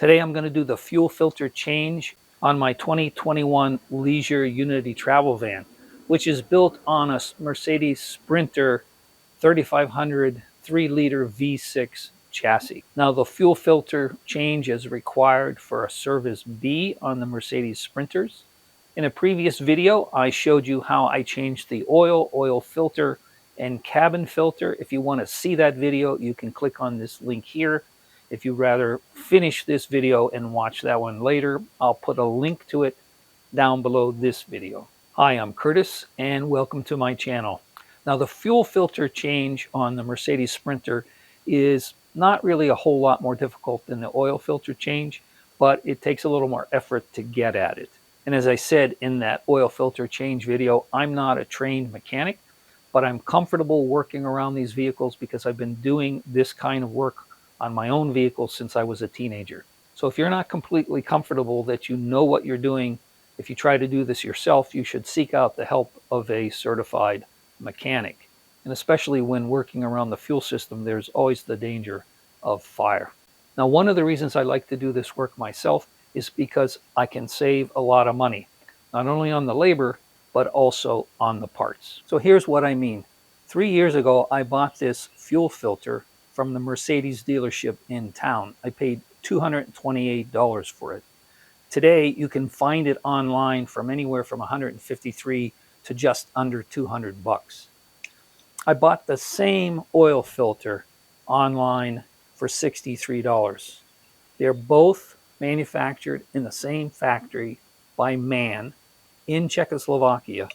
Today I'm going to do the fuel filter change on my 2021 Leisure Unity travel van, which is built on a Mercedes Sprinter 3500 3-liter V6 chassis. Now the fuel filter change is required for a Service B on the Mercedes Sprinters. In a previous video, I showed you how I changed the oil filter, and cabin filter. If you want to see that video, you can click on this link here. If you'd rather finish this video and watch that one later, I'll put a link to it down below this video. Hi, I'm Curtis, and welcome to my channel. Now, the fuel filter change on the Mercedes Sprinter is not really a whole lot more difficult than the oil filter change, but it takes a little more effort to get at it. And as I said in that oil filter change video, I'm not a trained mechanic, but I'm comfortable working around these vehicles because I've been doing this kind of work on my own vehicle since I was a teenager. So if you're not completely comfortable that you know what you're doing, if you try to do this yourself, you should seek out the help of a certified mechanic. And especially when working around the fuel system, there's always the danger of fire. Now, one of the reasons I like to do this work myself is because I can save a lot of money, not only on the labor, but also on the parts. So here's what I mean. 3 years ago, I bought this fuel filter from the Mercedes dealership in town. I paid $228 for it. Today, you can find it online from anywhere from $153 to just under $200. I bought the same oil filter online for $63. They're both manufactured in the same factory by MAN in Czechoslovakia.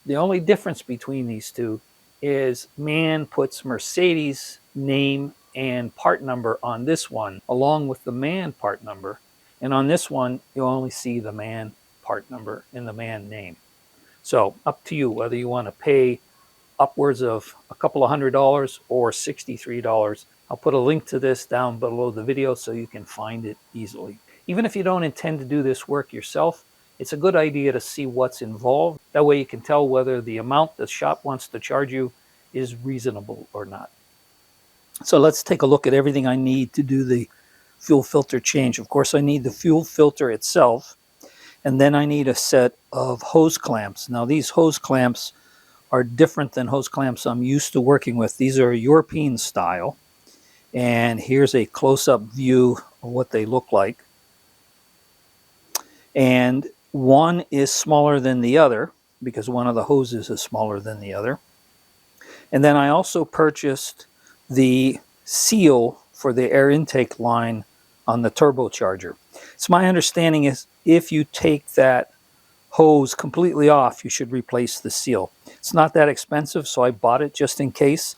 The only difference between these two is MAN puts Mercedes name and part number on this one, along with the MAN part number. And on this one, you'll only see the MAN part number and the MAN name. So up to you whether you want to pay upwards of a couple of $100 or $63. I'll put a link to this down below the video so you can find it easily. Even if you don't intend to do this work yourself, it's a good idea to see what's involved. That way you can tell whether the amount the shop wants to charge you is reasonable or not. So let's take a look at everything I need to do the fuel filter change. Of course, I need the fuel filter itself, and then I need a set of hose clamps. Now, these hose clamps are different than hose clamps I'm used to working with. These are European style, and here's a close-up view of what they look like. And one is smaller than the other because one of the hoses is smaller than the other. And then I also purchased the seal for the air intake line on the turbocharger. So my understanding is if you take that hose completely off, you should replace the seal. It's not that expensive, so I bought it just in case.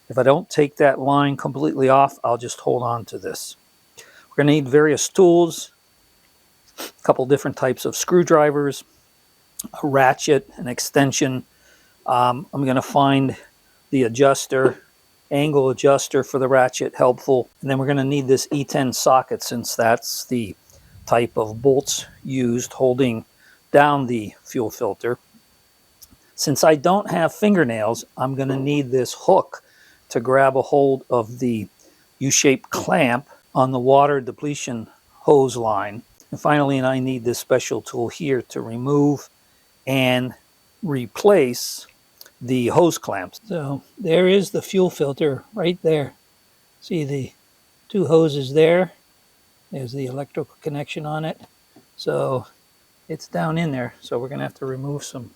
If I don't take that line completely off, I'll just hold on to this. We're going to need various tools, a couple different types of screwdrivers, a ratchet, an extension. I'm going to find the adjuster, angle adjuster for the ratchet helpful. And then we're going to need this E10 socket since that's the type of bolts used holding down the fuel filter. Since I don't have fingernails, I'm going to need this hook to grab a hold of the U-shaped clamp on the water depletion hose line. And finally, I need this special tool here to remove and replace the hose clamps. So there is the fuel filter right there. See the two hoses there? There's the electrical connection on it. So it's down in there. So we're going to have to remove some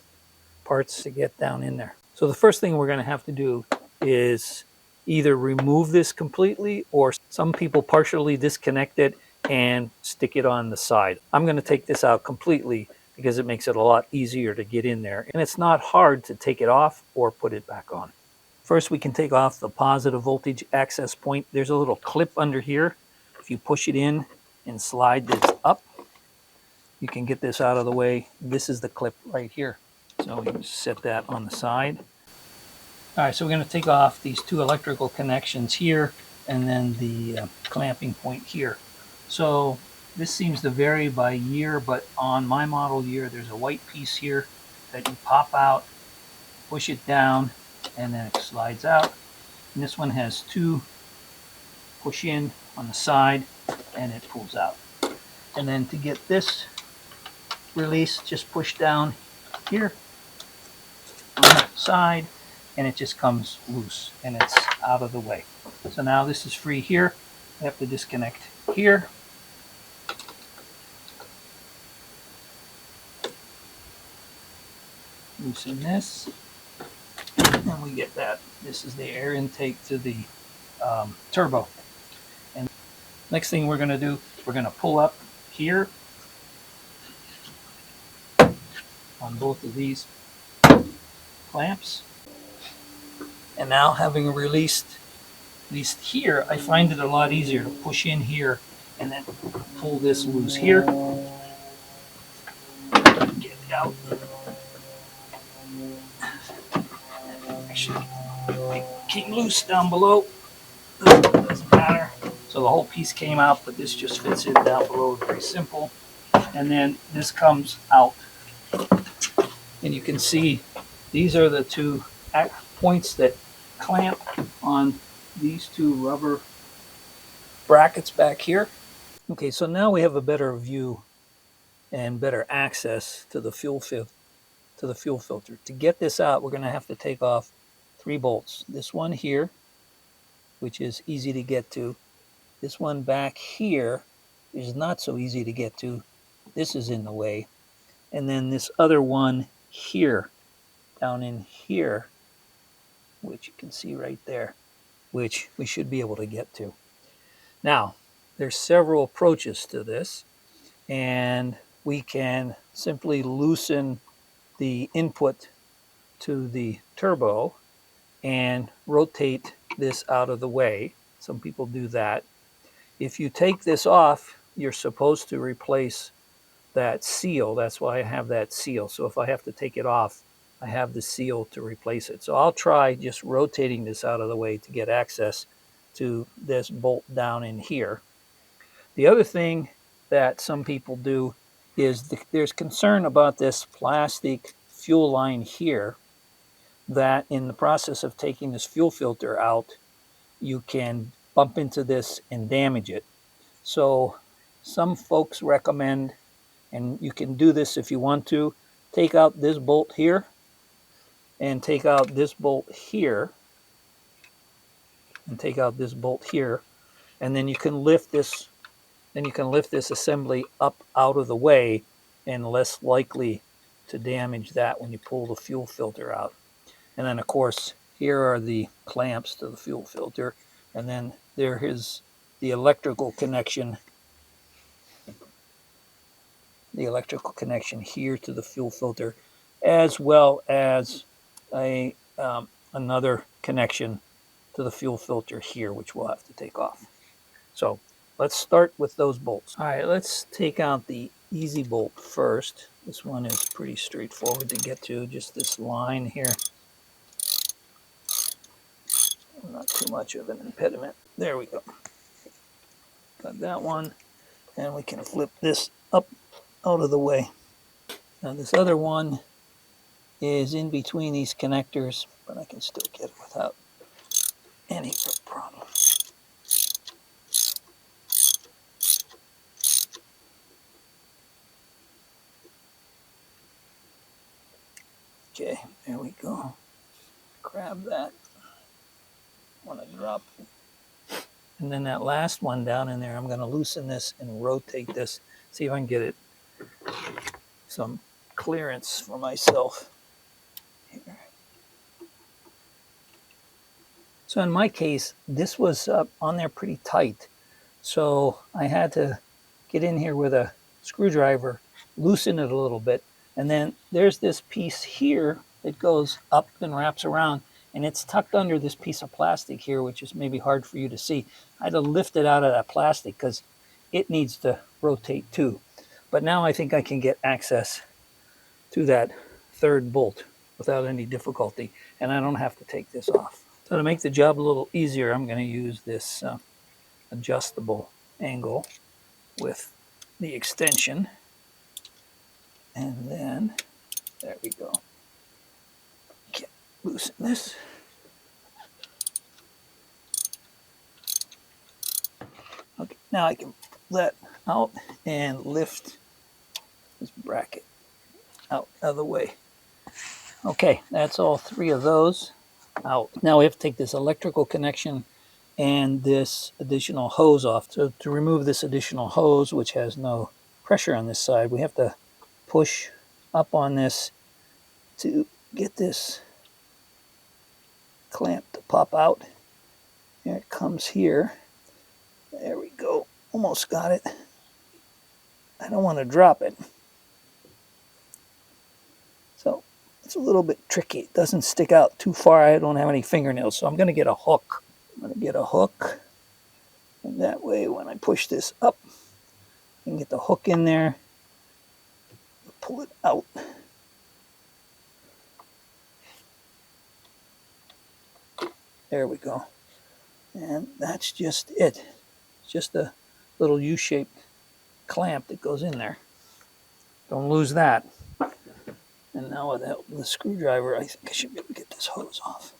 parts to get down in there. So the first thing we're going to have to do is either remove this completely, or some people partially disconnect it and stick it on the side. I'm going to take this out completely because it makes it a lot easier to get in there. And it's not hard to take it off or put it back on. First, we can take off the positive voltage access point. There's a little clip under here. If you push it in and slide this up, you can get this out of the way. This is the clip right here. So we can set that on the side. All right, so we're going to take off these two electrical connections here and then the clamping point here. So this seems to vary by year, but on my model year, there's a white piece here that you pop out, push it down, and then it slides out. And this one has two push in on the side, and it pulls out. And then to get this release, just push down here on the side, and it just comes loose and it's out of the way. So now this is free here. I have to disconnect here. Loosen this, and we get that. This is the air intake to the turbo. And next thing we're going to do, we're going to pull up here on both of these clamps. And now, having released at least here, I find it a lot easier to push in here and then pull this loose here. Get it out. Actually, it came loose down below. Doesn't matter. So the whole piece came out, but this just fits in down below. Very simple. And then this comes out. And you can see these are the two points that clamp on these two rubber brackets back here. Okay, so now we have a better view and better access to the fuel filter. To get this out, we're going to have to take off 3 bolts. This one here, which is easy to get to. This one back here is not so easy to get to. This is in the way. And then this other one here, down in here, which you can see right there, which we should be able to get to. Now, there's several approaches to this, and we can simply loosen the input to the turbo and rotate this out of the way. Some people do that. If you take this off, you're supposed to replace that seal. That's why I have that seal. So if I have to take it off, I have the seal to replace it. So I'll try just rotating this out of the way to get access to this bolt down in here. The other thing that some people do is there's concern about this plastic fuel line here, that in the process of taking this fuel filter out, you can bump into this and damage it. So some folks recommend, and you can do this if you want to, take out this bolt here and take out this bolt here and take out this bolt here, and then you can lift this assembly up out of the way and less likely to damage that when you pull the fuel filter out. And then of course here are the clamps to the fuel filter, and then there is the electrical connection here to the fuel filter, as well as another connection to the fuel filter here, which we'll have to take off. So let's start with those bolts. All right, let's take out the easy bolt first. This one is pretty straightforward to get to, just this line here. Not too much of an impediment. There we go. Got that one, and we can flip this up out of the way. Now this other one is in between these connectors, but I can still get it without any problem. Okay, there we go. Grab that. Want to drop it. And then that last one down in there, I'm going to loosen this and rotate this. See if I can get it some clearance for myself here. So in my case, this was on there pretty tight. So I had to get in here with a screwdriver, loosen it a little bit. And then there's this piece here that goes up and wraps around, and it's tucked under this piece of plastic here, which is maybe hard for you to see. I had to lift it out of that plastic because it needs to rotate too. But now I think I can get access to that third bolt without any difficulty, and I don't have to take this off. So to make the job a little easier, I'm going to use this adjustable angle with the extension, and then there we go. Okay, loosen this. Okay, now I can that out and lift this bracket out of the way. Okay, that's all three of those out. Now we have to take this electrical connection and this additional hose off. So to remove this additional hose, which has no pressure on this side, we have to push up on this to get this clamp to pop out. Here it comes here. There we go. Almost got it. I don't want to drop it. So it's a little bit tricky. It doesn't stick out too far. I don't have any fingernails, so I'm going to get a hook. I'm going to get a hook. And that way, when I push this up, I can get the hook in there, pull it out. There we go. And that's just it. It's just a little U-shaped clamp that goes in there. Don't lose that. And now with the help of the screwdriver, I think I should be able to get this hose off.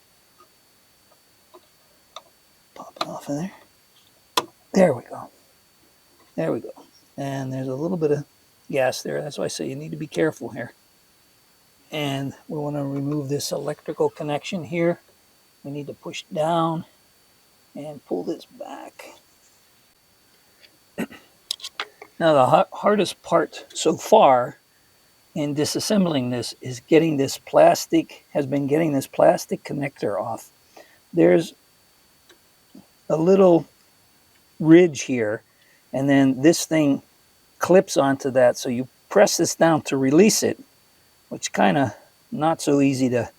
Pop it off in there. There we go. There we go. And there's a little bit of gas there. That's why I say you need to be careful here. And we want to remove this electrical connection here. We need to push down and pull this back. Now the hardest part so far in disassembling this is getting this plastic connector off. There's a little ridge here, and then this thing clips onto that, so you press this down to release it, which kind of not so easy to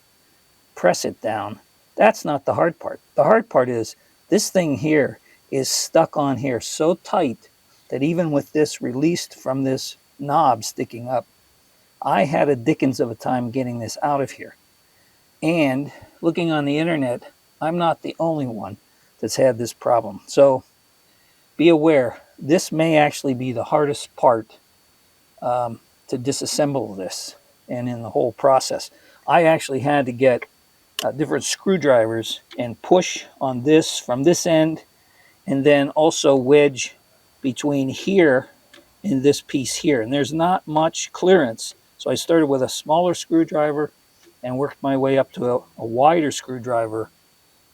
press it down. That's not the hard part. The hard part is this thing here is stuck on here so tight that even with this released from this knob sticking up, I had a dickens of a time getting this out of here. And looking on the internet, I'm not the only one that's had this problem. So be aware, this may actually be the hardest part to disassemble this and in the whole process. I actually had to get different screwdrivers and push on this from this end, and then also wedge between here and this piece here. And there's not much clearance. So I started with a smaller screwdriver and worked my way up to a wider screwdriver,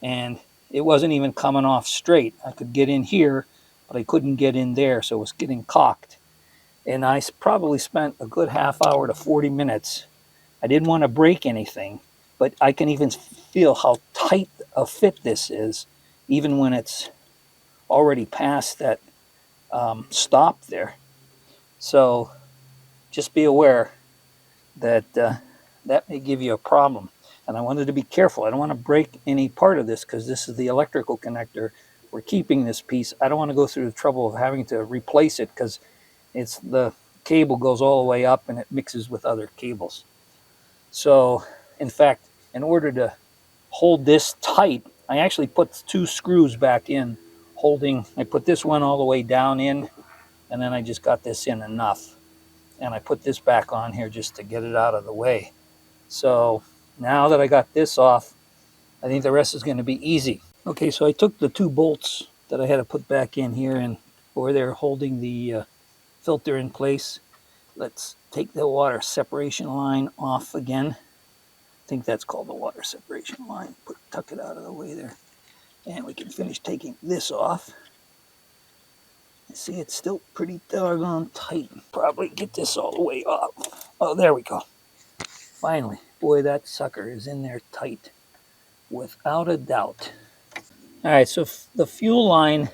and it wasn't even coming off straight. I could get in here, but I couldn't get in there, so it was getting cocked. And I probably spent a good half hour to 40 minutes. I didn't want to break anything, but I can even feel how tight a fit this is, even when it's already past that stop there. So just be aware that that may give you a problem. And I wanted to be careful. I don't want to break any part of this because this is the electrical connector. We're keeping this piece. I don't want to go through the trouble of having to replace it because it's the cable goes all the way up and it mixes with other cables. So, in fact, in order to hold this tight, I actually put 2 screws back in holding. I put this one all the way down in, and then I just got this in enough. And I put this back on here just to get it out of the way. So now that I got this off, I think the rest is going to be easy. Okay, so I took the 2 bolts that I had to put back in here and over there holding the filter in place. Let's take the water separation line off again. I think that's called the water separation line. Tuck it out of the way there. And we can finish taking this off. See, it's still pretty doggone tight. Probably get this all the way off. Oh, there we go. Finally. Boy, that sucker is in there tight. Without a doubt. All right, so the fuel line,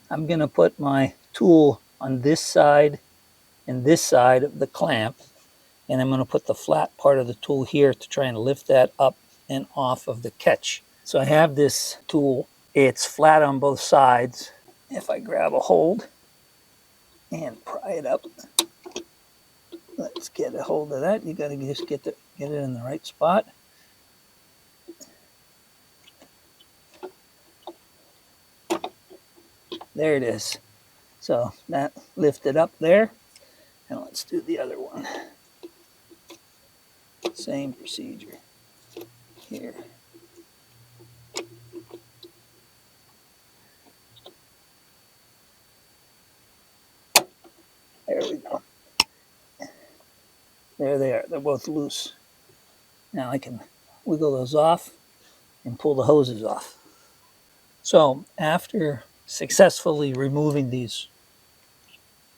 I'm going to put my tool on this side and this side of the clamp. And I'm going to put the flat part of the tool here to try and lift that up and off of the catch. So I have this tool. It's flat on both sides. If I grab a hold and pry it up, let's get a hold of that. You got to just get it in the right spot. There it is. So that lifted up there. And let's do the other one. Same procedure here. There we go. There they are. They're both loose. Now I can wiggle those off and pull the hoses off. So after successfully removing these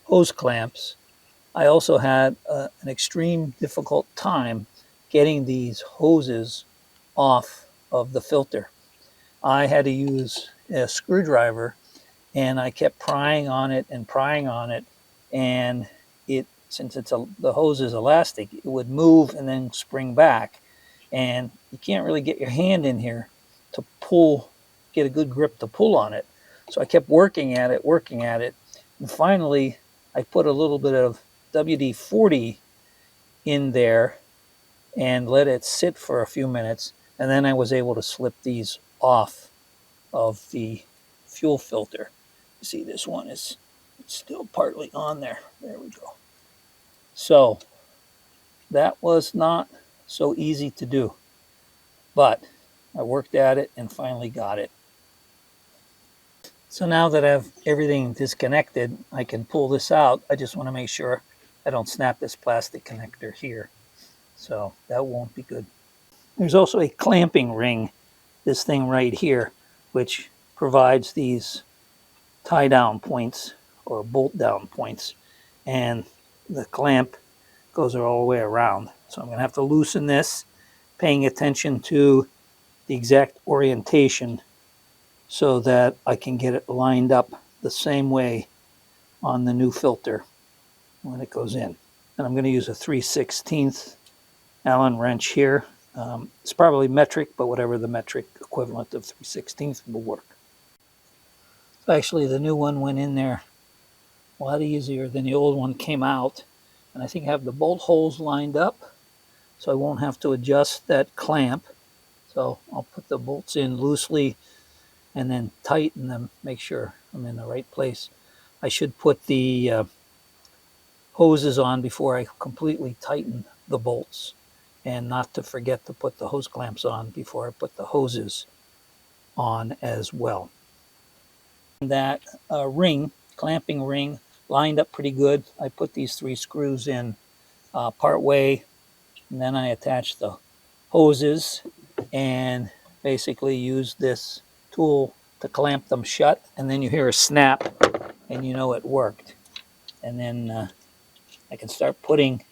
hose clamps, I also had an extreme difficult time getting these hoses off of the filter. I had to use a screwdriver, and I kept prying on it and prying on it, and it, since the hose is elastic, it would move and then spring back, and you can't really get your hand in here to pull, get a good grip to pull on it. So I kept working at it, and finally I put a little bit of WD-40 in there and let it sit for a few minutes, and then I was able to slip these off of the fuel filter. You see, this one is still partly on there. There we go. So that was not so easy to do, but I worked at it and finally got it. So now that I have everything disconnected, I can pull this out. I just want to make sure I don't snap this plastic connector here. So that won't be good. There's also a clamping ring, this thing right here, which provides these tie down points or bolt down points, and the clamp goes all the way around. So I'm going to have to loosen this, paying attention to the exact orientation so that I can get it lined up the same way on the new filter when it goes in. And I'm going to use a 3/16 Allen wrench here. It's probably metric, but whatever the metric equivalent of 3/16 will work. So actually the new one went in there a lot easier than the old one came out. And I think I have the bolt holes lined up, so I won't have to adjust that clamp. So I'll put the bolts in loosely and then tighten them, make sure I'm in the right place. I should put the hoses on before I completely tighten the bolts, and not to forget to put the hose clamps on before I put the hoses on as well. That clamping ring, lined up pretty good. I put these 3 screws in part way, and then I attach the hoses and basically use this tool to clamp them shut, and then you hear a snap and you know it worked. And then I can start putting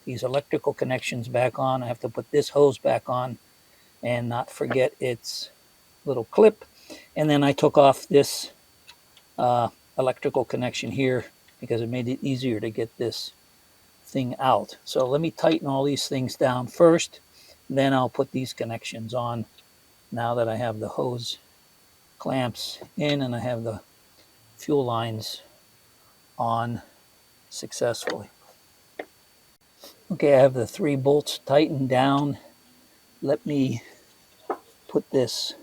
these electrical connections back on. I have to put this hose back on and not forget its little clip. And then I took off this electrical connection here because it made it easier to get this thing out. So let me tighten all these things down first, then I'll put these connections on now that I have the hose clamps in and I have the fuel lines on successfully. Okay, I have the 3 bolts tightened down. Let me put this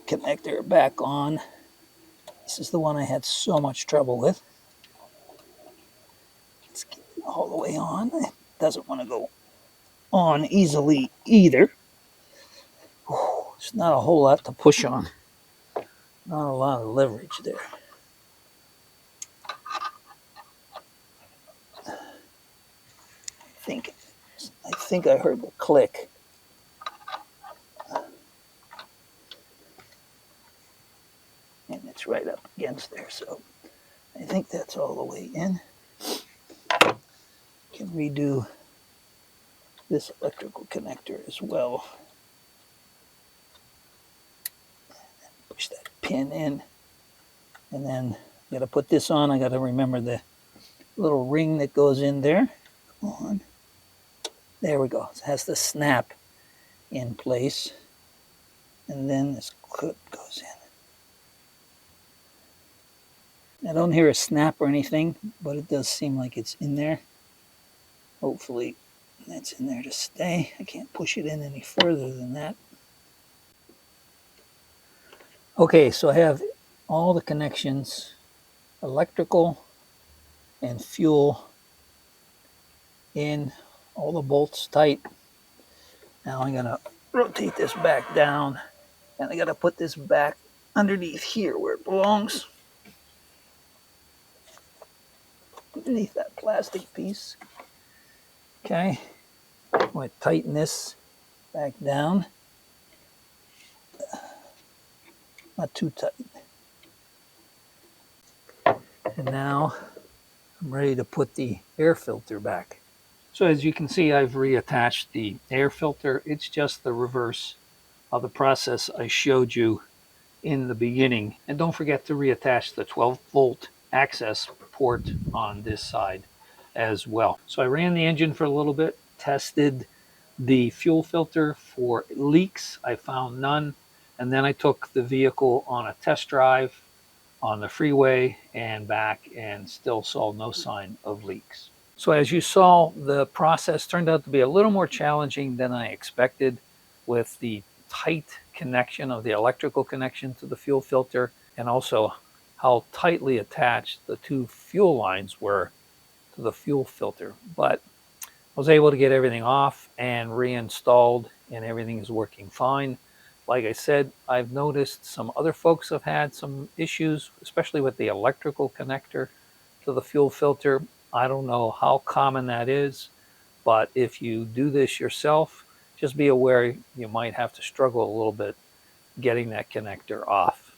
connector back on. This is the one I had so much trouble with. Let's get it all the way on. It doesn't want to go on easily either. There's not a whole lot to push on. Not a lot of leverage there. I think I heard the click. And it's right up against there, so I think that's all the way in. Can redo this electrical connector as well. Push that pin in, and then I got to put this on. I got to remember the little ring that goes in there. Come on. There we go. It has the snap in place, and then this clip goes in. I don't hear a snap or anything, but it does seem like it's in there. Hopefully that's in there to stay. I can't push it in any further than that. Okay, so I have all the connections, electrical and fuel in, all the bolts tight. Now I'm gonna rotate this back down, and I gotta put this back underneath here where it belongs. underneath that plastic piece. Okay, I'm going to tighten this back down. Not too tight. And now I'm ready to put the air filter back. So as you can see, I've reattached the air filter. It's just the reverse of the process I showed you in the beginning. And don't forget to reattach the 12-volt access port on this side as well. So I ran the engine for a little bit, tested the fuel filter for leaks. I found none. And then I took the vehicle on a test drive on the freeway and back and still saw no sign of leaks. So as you saw, the process turned out to be a little more challenging than I expected with the tight connection of the electrical connection to the fuel filter, and also how tightly attached the two fuel lines were to the fuel filter. But I was able to get everything off and reinstalled, and everything is working fine. Like I said, I've noticed some other folks have had some issues, especially with the electrical connector to the fuel filter. I don't know how common that is, but if you do this yourself, just be aware you might have to struggle a little bit getting that connector off.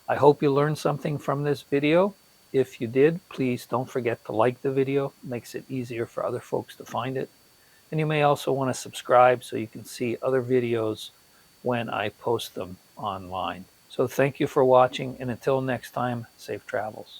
I hope you learned something from this video. If you did, please don't forget to like the video. It makes it easier for other folks to find it. And you may also want to subscribe so you can see other videos when I post them online. So thank you for watching, and until next time, safe travels.